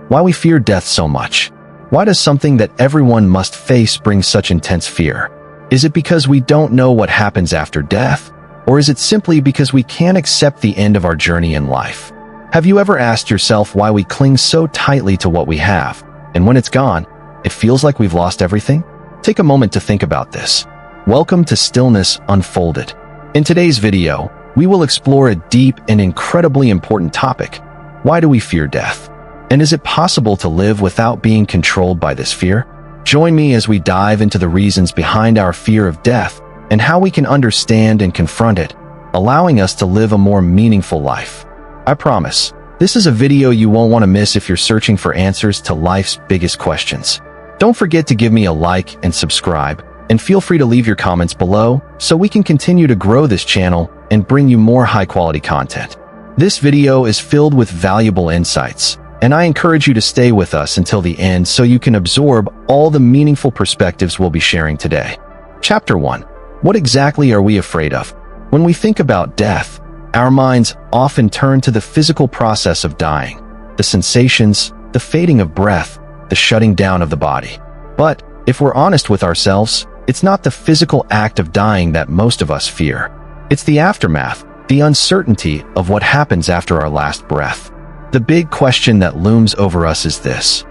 Why we fear death so much? Why does something that everyone must face bring such intense fear? Is it because we don't know what happens after death? Or is it simply because we can't accept the end of our journey in life? Have you ever asked yourself why we cling so tightly to what we have, and when it's gone, it feels like we've lost everything? Take a moment to think about this. Welcome to Stillness Unfolded. In today's video, we will explore a deep and incredibly important topic. Why do we fear death? And is it possible to live without being controlled by this fear? Join me as we dive into the reasons behind our fear of death and how we can understand and confront it, allowing us to live a more meaningful life. I promise, this is a video you won't want to miss if you're searching for answers to life's biggest questions. Don't forget to give me a like and subscribe, and feel free to leave your comments below so we can continue to grow this channel and bring you more high-quality content. This video is filled with valuable insights, and I encourage you to stay with us until the end so you can absorb all the meaningful perspectives we'll be sharing today. Chapter 1. What exactly are we afraid of? When we think about death, our minds often turn to the physical process of dying, the sensations, the fading of breath, the shutting down of the body. But if we're honest with ourselves, it's not the physical act of dying that most of us fear. It's the aftermath, the uncertainty of what happens after our last breath. The big question that looms over us is this: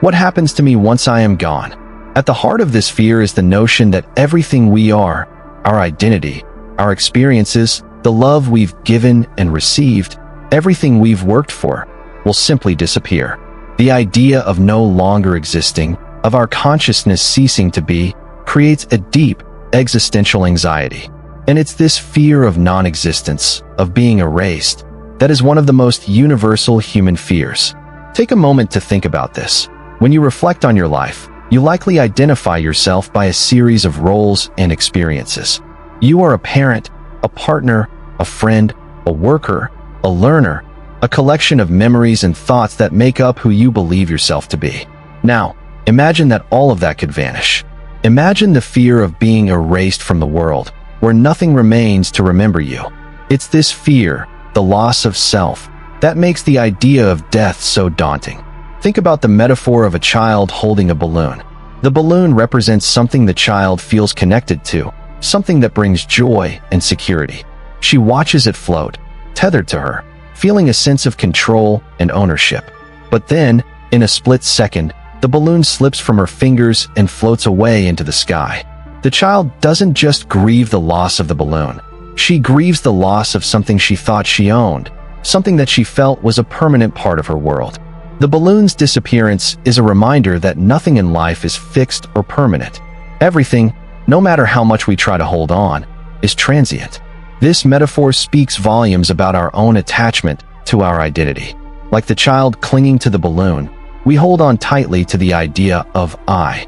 what happens to me once I am gone? At the heart of this fear is the notion that everything we are, our identity, our experiences, the love we've given and received, everything we've worked for, will simply disappear. The idea of no longer existing, of our consciousness ceasing to be, creates a deep existential anxiety. And it's this fear of non-existence, of being erased, that is one of the most universal human fears. Take a moment to think about this. When you reflect on your life, you likely identify yourself by a series of roles and experiences. You are a parent, a partner, a friend, a worker, a learner, a collection of memories and thoughts that make up who you believe yourself to be. Now, imagine that all of that could vanish. Imagine the fear of being erased from the world, where nothing remains to remember you. It's this fear, the loss of self, that makes the idea of death so daunting. Think about the metaphor of a child holding a balloon. The balloon represents something the child feels connected to, something that brings joy and security. She watches it float, tethered to her, feeling a sense of control and ownership. But then, in a split second, the balloon slips from her fingers and floats away into the sky. The child doesn't just grieve the loss of the balloon. She grieves the loss of something she thought she owned, something that she felt was a permanent part of her world. The balloon's disappearance is a reminder that nothing in life is fixed or permanent. Everything, no matter how much we try to hold on, is transient. This metaphor speaks volumes about our own attachment to our identity. Like the child clinging to the balloon, we hold on tightly to the idea of I.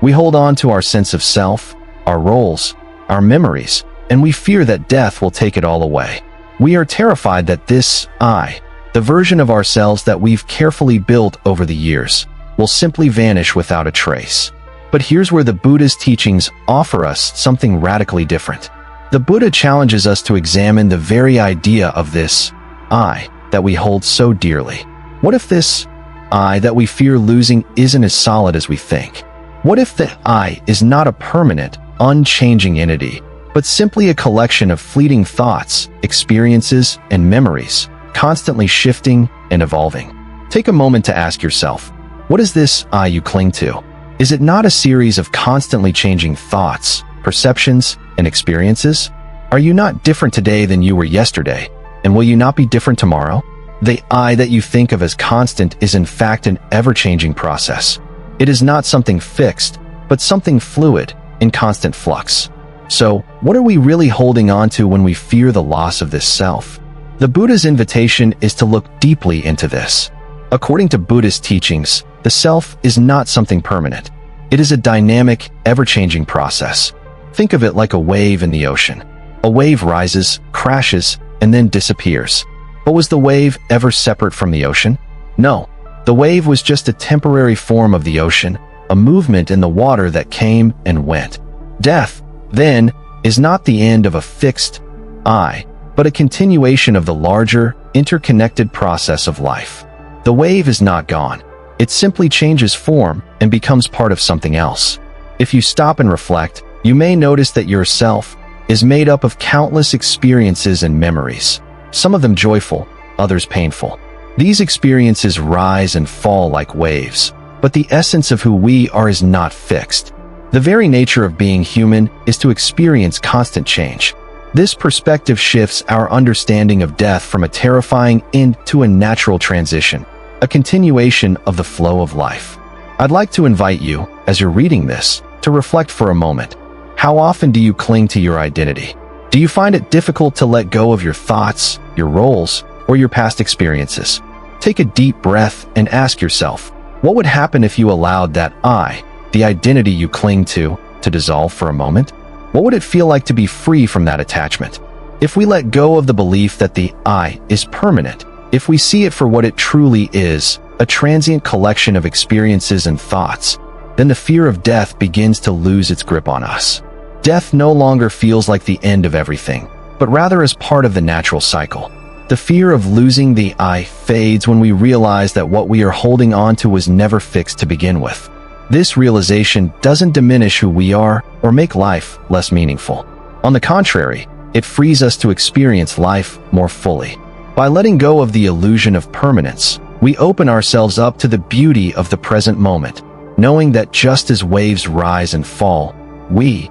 We hold on to our sense of self, our roles, our memories, and we fear that death will take it all away. We are terrified that this I, the version of ourselves that we've carefully built over the years, will simply vanish without a trace. But here's where the Buddha's teachings offer us something radically different. The Buddha challenges us to examine the very idea of this I that we hold so dearly. What if this I that we fear losing isn't as solid as we think? What if the I is not a permanent, unchanging entity, but simply a collection of fleeting thoughts, experiences, and memories, constantly shifting and evolving? Take a moment to ask yourself, what is this I you cling to? Is it not a series of constantly changing thoughts, perceptions, and experiences? Are you not different today than you were yesterday, and will you not be different tomorrow? The I that you think of as constant is in fact an ever-changing process. It is not something fixed, but something fluid, in constant flux. So, what are we really holding on to when we fear the loss of this self? The Buddha's invitation is to look deeply into this. According to Buddhist teachings, the self is not something permanent. It is a dynamic, ever-changing process. Think of it like a wave in the ocean. A wave rises, crashes, and then disappears. But was the wave ever separate from the ocean? No. The wave was just a temporary form of the ocean, a movement in the water that came and went. Death, then, is not the end of a fixed I, but a continuation of the larger, interconnected process of life. The wave is not gone, It simply changes form and becomes part of something else. If you stop and reflect, you may notice that yourself is made up of countless experiences and memories, some of them joyful, others painful. These experiences rise and fall like waves, but the essence of who we are is not fixed. The very nature of being human is to experience constant change. This perspective shifts our understanding of death from a terrifying end to a natural transition, a continuation of the flow of life. I'd like to invite you, as you're reading this, to reflect for a moment. How often do you cling to your identity? Do you find it difficult to let go of your thoughts, your roles, or your past experiences? Take a deep breath and ask yourself, what would happen if you allowed that I, the identity you cling to dissolve for a moment? What would it feel like to be free from that attachment? If we let go of the belief that the I is permanent, if we see it for what it truly is, a transient collection of experiences and thoughts, then the fear of death begins to lose its grip on us. Death no longer feels like the end of everything, but rather as part of the natural cycle. The fear of losing the I fades when we realize that what we are holding on to was never fixed to begin with. This realization doesn't diminish who we are or make life less meaningful. On the contrary, it frees us to experience life more fully. By letting go of the illusion of permanence, we open ourselves up to the beauty of the present moment, knowing that just as waves rise and fall, we,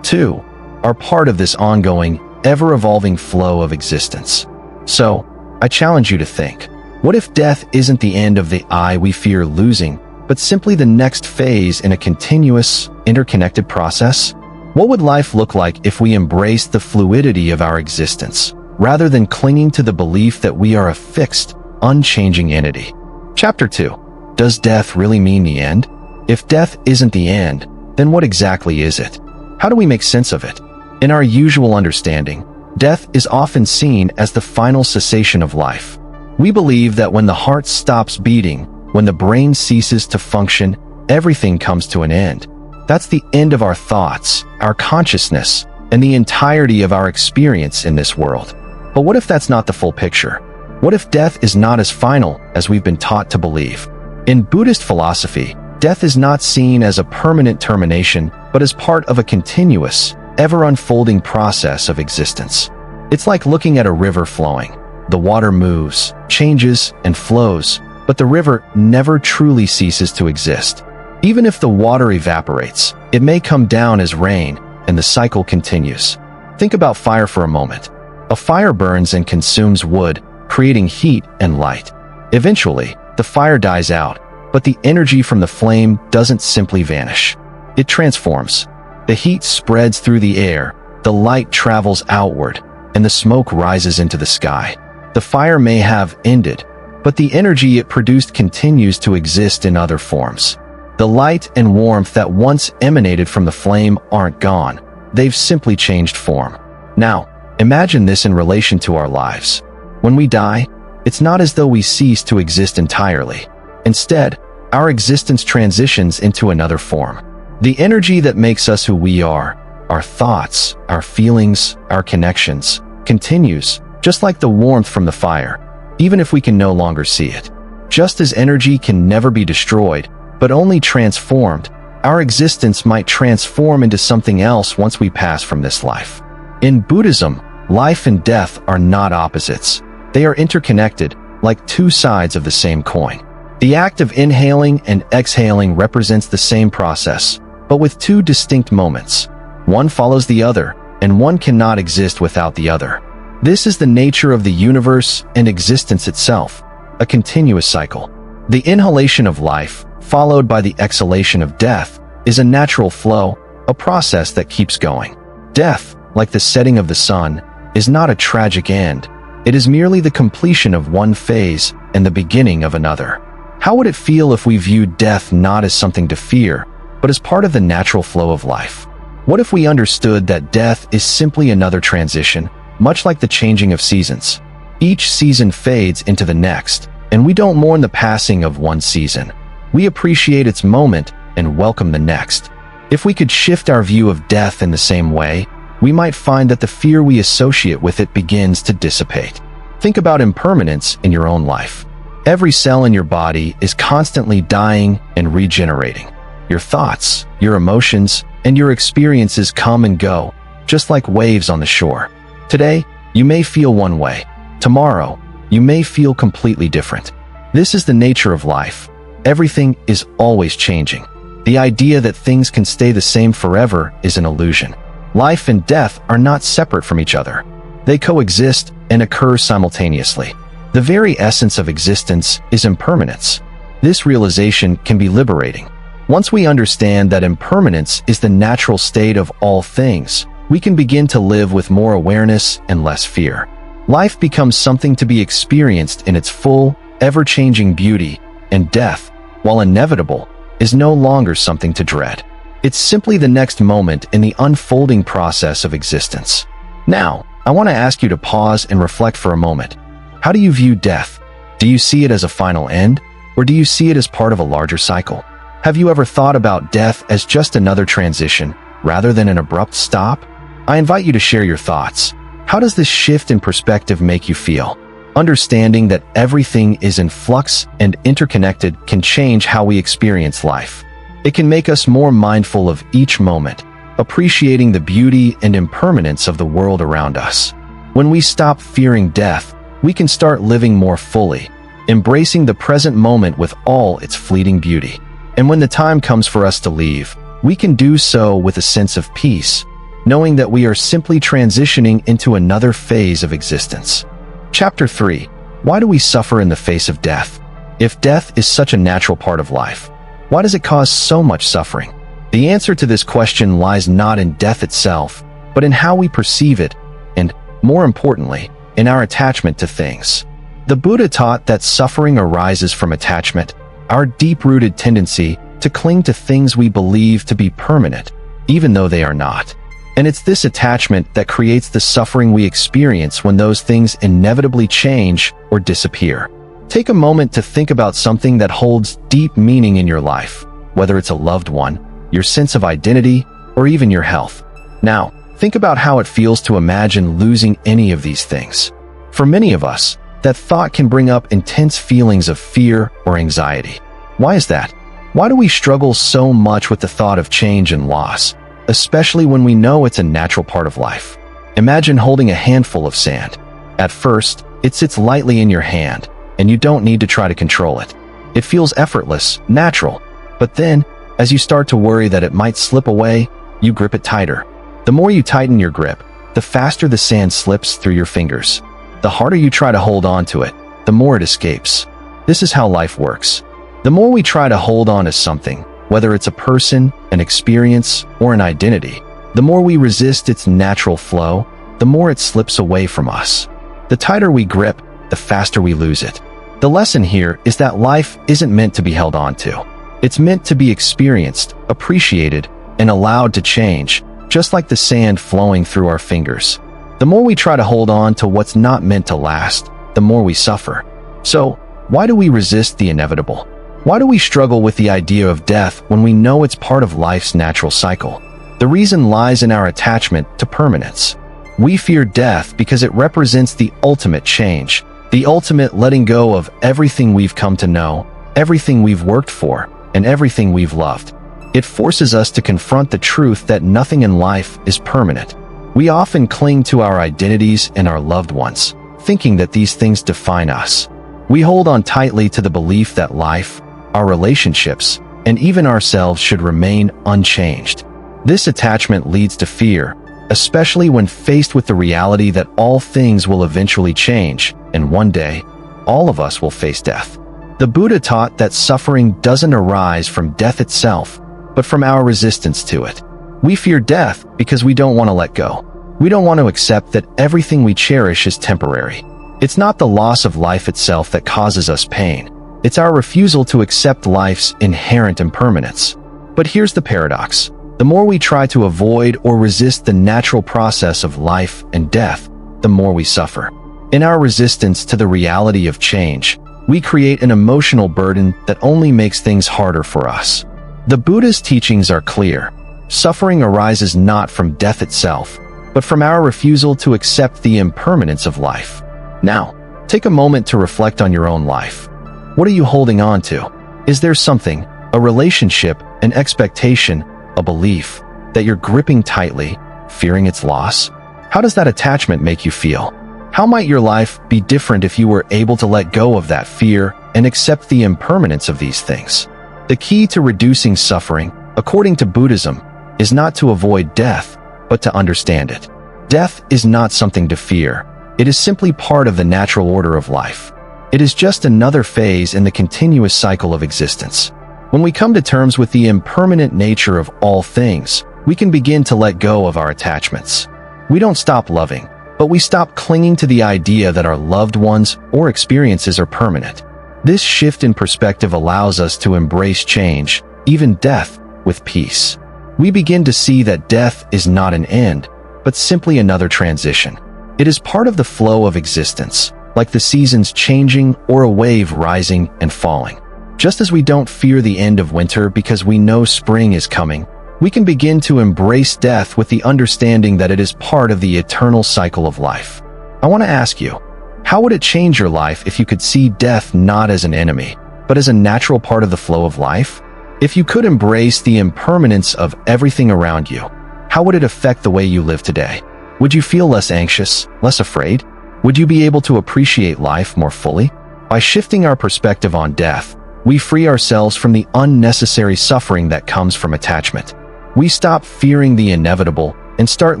too, are part of this ongoing, ever-evolving flow of existence. So, I challenge you to think, what if death isn't the end of the I we fear losing, but simply the next phase in a continuous, interconnected process? What would life look like if we embraced the fluidity of our existence, rather than clinging to the belief that we are a fixed, unchanging entity? Chapter 2. Does death really mean the end? If death isn't the end, then what exactly is it? How do we make sense of it? In our usual understanding, death is often seen as the final cessation of life. We believe that when the heart stops beating, when the brain ceases to function, everything comes to an end. That's the end of our thoughts, our consciousness, and the entirety of our experience in this world. But what if that's not the full picture? What if death is not as final as we've been taught to believe? In Buddhist philosophy, death is not seen as a permanent termination, but as part of a continuous, ever-unfolding process of existence. It's like looking at a river flowing. The water moves, changes, and flows, but the river never truly ceases to exist. Even if the water evaporates, it may come down as rain, and the cycle continues. Think about fire for a moment. A fire burns and consumes wood, creating heat and light. Eventually, the fire dies out, but the energy from the flame doesn't simply vanish. It transforms. The heat spreads through the air, the light travels outward, and the smoke rises into the sky. The fire may have ended, but the energy it produced continues to exist in other forms. The light and warmth that once emanated from the flame aren't gone. They've simply changed form. Now, imagine this in relation to our lives. When we die, it's not as though we cease to exist entirely. Instead, our existence transitions into another form. The energy that makes us who we are, our thoughts, our feelings, our connections, continues, just like the warmth from the fire, even if we can no longer see it. Just as energy can never be destroyed, but only transformed, our existence might transform into something else once we pass from this life. In Buddhism, life and death are not opposites. They are interconnected, like two sides of the same coin. The act of inhaling and exhaling represents the same process, but with two distinct moments. One follows the other, and one cannot exist without the other. This is the nature of the universe and existence itself, a continuous cycle. The inhalation of life, followed by the exhalation of death, is a natural flow, a process that keeps going. Death, like the setting of the sun, is not a tragic end. It is merely the completion of one phase and the beginning of another. How would it feel if we viewed death not as something to fear, but as part of the natural flow of life? What if we understood that death is simply another transition, much like the changing of seasons? Each season fades into the next, and we don't mourn the passing of one season. We appreciate its moment and welcome the next. If we could shift our view of death in the same way, we might find that the fear we associate with it begins to dissipate. Think about impermanence in your own life. Every cell in your body is constantly dying and regenerating. Your thoughts, your emotions, and your experiences come and go, just like waves on the shore. Today, you may feel one way. Tomorrow, you may feel completely different. This is the nature of life. Everything is always changing. The idea that things can stay the same forever is an illusion. Life and death are not separate from each other. They coexist and occur simultaneously. The very essence of existence is impermanence. This realization can be liberating. Once we understand that impermanence is the natural state of all things, we can begin to live with more awareness and less fear. Life becomes something to be experienced in its full, ever-changing beauty, and death, while inevitable, is no longer something to dread. It's simply the next moment in the unfolding process of existence. Now, I want to ask you to pause and reflect for a moment. How do you view death? Do you see it as a final end, or do you see it as part of a larger cycle? Have you ever thought about death as just another transition, rather than an abrupt stop? I invite you to share your thoughts. How does this shift in perspective make you feel? Understanding that everything is in flux and interconnected can change how we experience life. It can make us more mindful of each moment, appreciating the beauty and impermanence of the world around us. When we stop fearing death, we can start living more fully, embracing the present moment with all its fleeting beauty. And when the time comes for us to leave, we can do so with a sense of peace, knowing that we are simply transitioning into another phase of existence. Chapter 3. Why do we suffer in the face of death? If death is such a natural part of life, why does it cause so much suffering? The answer to this question lies not in death itself, but in how we perceive it, and, more importantly, in our attachment to things. The Buddha taught that suffering arises from attachment, our deep-rooted tendency to cling to things we believe to be permanent, even though they are not. And it's this attachment that creates the suffering we experience when those things inevitably change or disappear. Take a moment to think about something that holds deep meaning in your life, whether it's a loved one, your sense of identity, or even your health. Now, think about how it feels to imagine losing any of these things. For many of us, that thought can bring up intense feelings of fear or anxiety. Why is that? Why do we struggle so much with the thought of change and loss, especially when we know it's a natural part of life? Imagine holding a handful of sand. At first, it sits lightly in your hand, and you don't need to try to control it. It feels effortless, natural. But then, as you start to worry that it might slip away, you grip it tighter. The more you tighten your grip, the faster the sand slips through your fingers. The harder you try to hold on to it, the more it escapes. This is how life works. The more we try to hold on to something, whether it's a person, an experience, or an identity, the more we resist its natural flow, the more it slips away from us. The tighter we grip, the faster we lose it. The lesson here is that life isn't meant to be held on to. It's meant to be experienced, appreciated, and allowed to change, just like the sand flowing through our fingers. The more we try to hold on to what's not meant to last, the more we suffer. So, why do we resist the inevitable? Why do we struggle with the idea of death when we know it's part of life's natural cycle? The reason lies in our attachment to permanence. We fear death because it represents the ultimate change, the ultimate letting go of everything we've come to know, everything we've worked for, and everything we've loved. It forces us to confront the truth that nothing in life is permanent. We often cling to our identities and our loved ones, thinking that these things define us. We hold on tightly to the belief that life, our relationships, and even ourselves should remain unchanged. This attachment leads to fear, especially when faced with the reality that all things will eventually change, and one day, all of us will face death. The Buddha taught that suffering doesn't arise from death itself, but from our resistance to it. We fear death because we don't want to let go. We don't want to accept that everything we cherish is temporary. It's not the loss of life itself that causes us pain. It's our refusal to accept life's inherent impermanence. But here's the paradox. The more we try to avoid or resist the natural process of life and death, the more we suffer. In our resistance to the reality of change, we create an emotional burden that only makes things harder for us. The Buddha's teachings are clear. Suffering arises not from death itself, but from our refusal to accept the impermanence of life. Now, take a moment to reflect on your own life. What are you holding on to? Is there something, a relationship, an expectation, a belief, that you're gripping tightly, fearing its loss? How does that attachment make you feel? How might your life be different if you were able to let go of that fear and accept the impermanence of these things? The key to reducing suffering, according to Buddhism, is not to avoid death, but to understand it. Death is not something to fear. It is simply part of the natural order of life. It is just another phase in the continuous cycle of existence. When we come to terms with the impermanent nature of all things, we can begin to let go of our attachments. We don't stop loving, but we stop clinging to the idea that our loved ones or experiences are permanent. This shift in perspective allows us to embrace change, even death, with peace. We begin to see that death is not an end, but simply another transition. It is part of the flow of existence, like the seasons changing or a wave rising and falling. Just as we don't fear the end of winter because we know spring is coming, we can begin to embrace death with the understanding that it is part of the eternal cycle of life. I want to ask you, how would it change your life if you could see death not as an enemy, but as a natural part of the flow of life? If you could embrace the impermanence of everything around you, how would it affect the way you live today? Would you feel less anxious, less afraid? Would you be able to appreciate life more fully? By shifting our perspective on death, we free ourselves from the unnecessary suffering that comes from attachment. We stop fearing the inevitable and start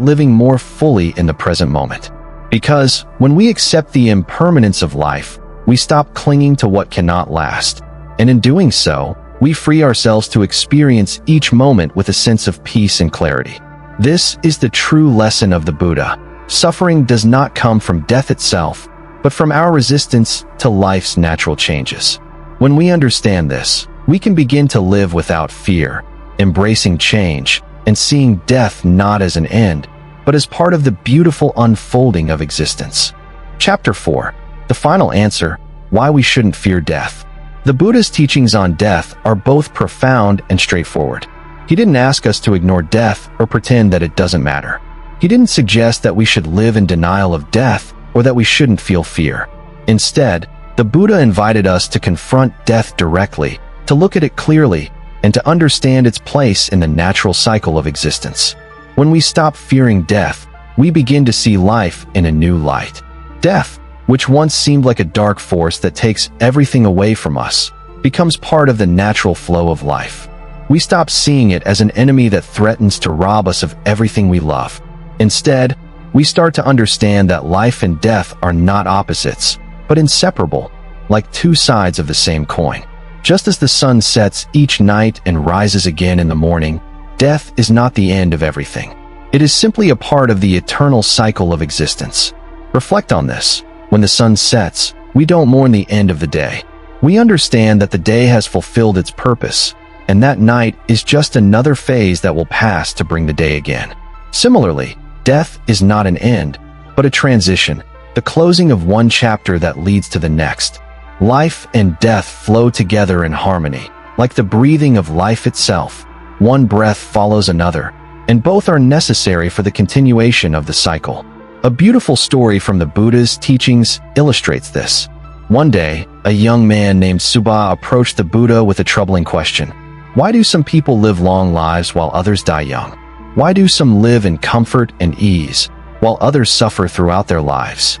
living more fully in the present moment. Because when we accept the impermanence of life, we stop clinging to what cannot last. And in doing so, we free ourselves to experience each moment with a sense of peace and clarity. This is the true lesson of the Buddha. Suffering does not come from death itself, but from our resistance to life's natural changes. When we understand this, we can begin to live without fear, embracing change, and seeing death not as an end, but as part of the beautiful unfolding of existence. Chapter 4. The final answer, why we shouldn't fear death. The Buddha's teachings on death are both profound and straightforward. He didn't ask us to ignore death or pretend that it doesn't matter. He didn't suggest that we should live in denial of death or that we shouldn't feel fear. Instead, the Buddha invited us to confront death directly, to look at it clearly, and to understand its place in the natural cycle of existence. When we stop fearing death, we begin to see life in a new light. Death, which once seemed like a dark force that takes everything away from us, becomes part of the natural flow of life. We stop seeing it as an enemy that threatens to rob us of everything we love. Instead, we start to understand that life and death are not opposites, but inseparable, like two sides of the same coin. Just as the sun sets each night and rises again in the morning, death is not the end of everything. It is simply a part of the eternal cycle of existence. Reflect on this. When the sun sets, we don't mourn the end of the day. We understand that the day has fulfilled its purpose, and that night is just another phase that will pass to bring the day again. Similarly, death is not an end, but a transition, the closing of one chapter that leads to the next. Life and death flow together in harmony, like the breathing of life itself. One breath follows another, and both are necessary for the continuation of the cycle. A beautiful story from the Buddha's teachings illustrates this. One day, a young man named Subha approached the Buddha with a troubling question. Why do some people live long lives while others die young? Why do some live in comfort and ease, while others suffer throughout their lives?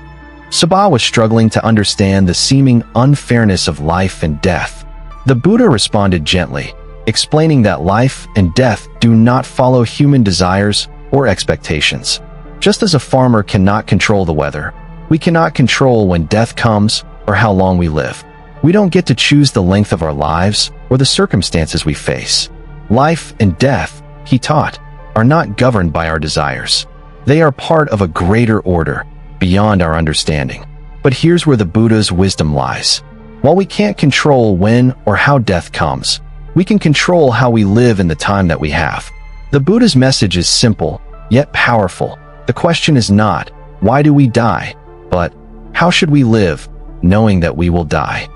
Subha was struggling to understand the seeming unfairness of life and death. The Buddha responded gently, explaining that life and death do not follow human desires or expectations. Just as a farmer cannot control the weather, we cannot control when death comes or how long we live. We don't get to choose the length of our lives or the circumstances we face. Life and death, he taught, are not governed by our desires. They are part of a greater order, beyond our understanding. But here's where the Buddha's wisdom lies. While we can't control when or how death comes, we can control how we live in the time that we have. The Buddha's message is simple, yet powerful. The question is not, why do we die? But, how should we live, knowing that we will die?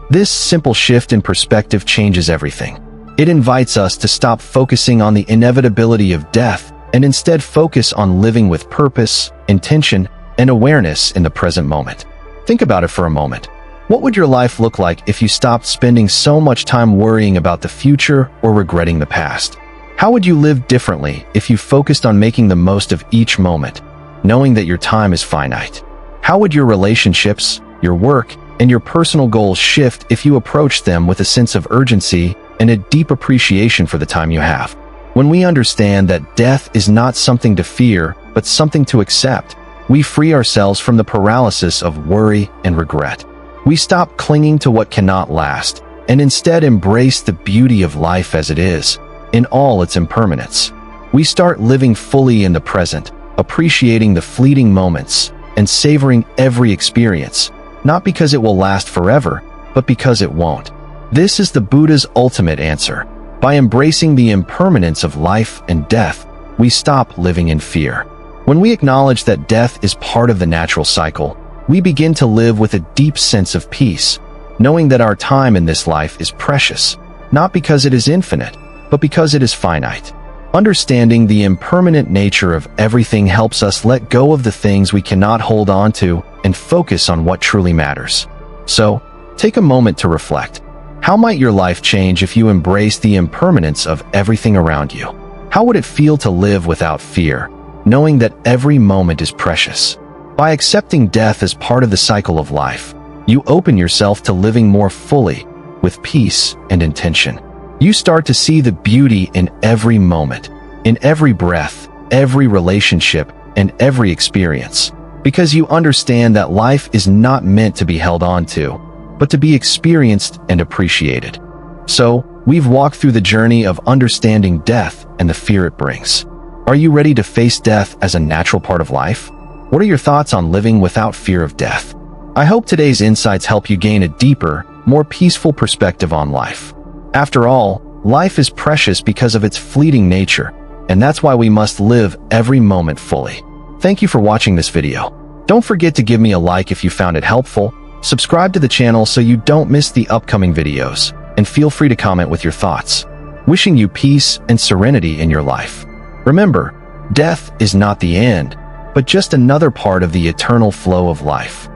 This simple shift in perspective changes everything. It invites us to stop focusing on the inevitability of death and instead focus on living with purpose, intention, and awareness in the present moment. Think about it for a moment. What would your life look like if you stopped spending so much time worrying about the future or regretting the past? How would you live differently if you focused on making the most of each moment, knowing that your time is finite? How would your relationships, your work, and your personal goals shift if you approached them with a sense of urgency and a deep appreciation for the time you have? When we understand that death is not something to fear, but something to accept, we free ourselves from the paralysis of worry and regret. We stop clinging to what cannot last, and instead embrace the beauty of life as it is, in all its impermanence. We start living fully in the present, appreciating the fleeting moments, and savoring every experience, not because it will last forever, but because it won't. This is the Buddha's ultimate answer. By embracing the impermanence of life and death, we stop living in fear. When we acknowledge that death is part of the natural cycle, we begin to live with a deep sense of peace, knowing that our time in this life is precious, not because it is infinite, but because it is finite. Understanding the impermanent nature of everything helps us let go of the things we cannot hold on to and focus on what truly matters. So, take a moment to reflect. How might your life change if you embrace the impermanence of everything around you? How would it feel to live without fear, knowing that every moment is precious? By accepting death as part of the cycle of life, you open yourself to living more fully, with peace and intention. You start to see the beauty in every moment, in every breath, every relationship, and every experience, because you understand that life is not meant to be held on to, but to be experienced and appreciated. So, we've walked through the journey of understanding death and the fear it brings. Are you ready to face death as a natural part of life? What are your thoughts on living without fear of death? I hope today's insights help you gain a deeper, more peaceful perspective on life. After all, life is precious because of its fleeting nature, and that's why we must live every moment fully. Thank you for watching this video. Don't forget to give me a like if you found it helpful, subscribe to the channel so you don't miss the upcoming videos, and feel free to comment with your thoughts. Wishing you peace and serenity in your life. Remember, death is not the end, but just another part of the eternal flow of life.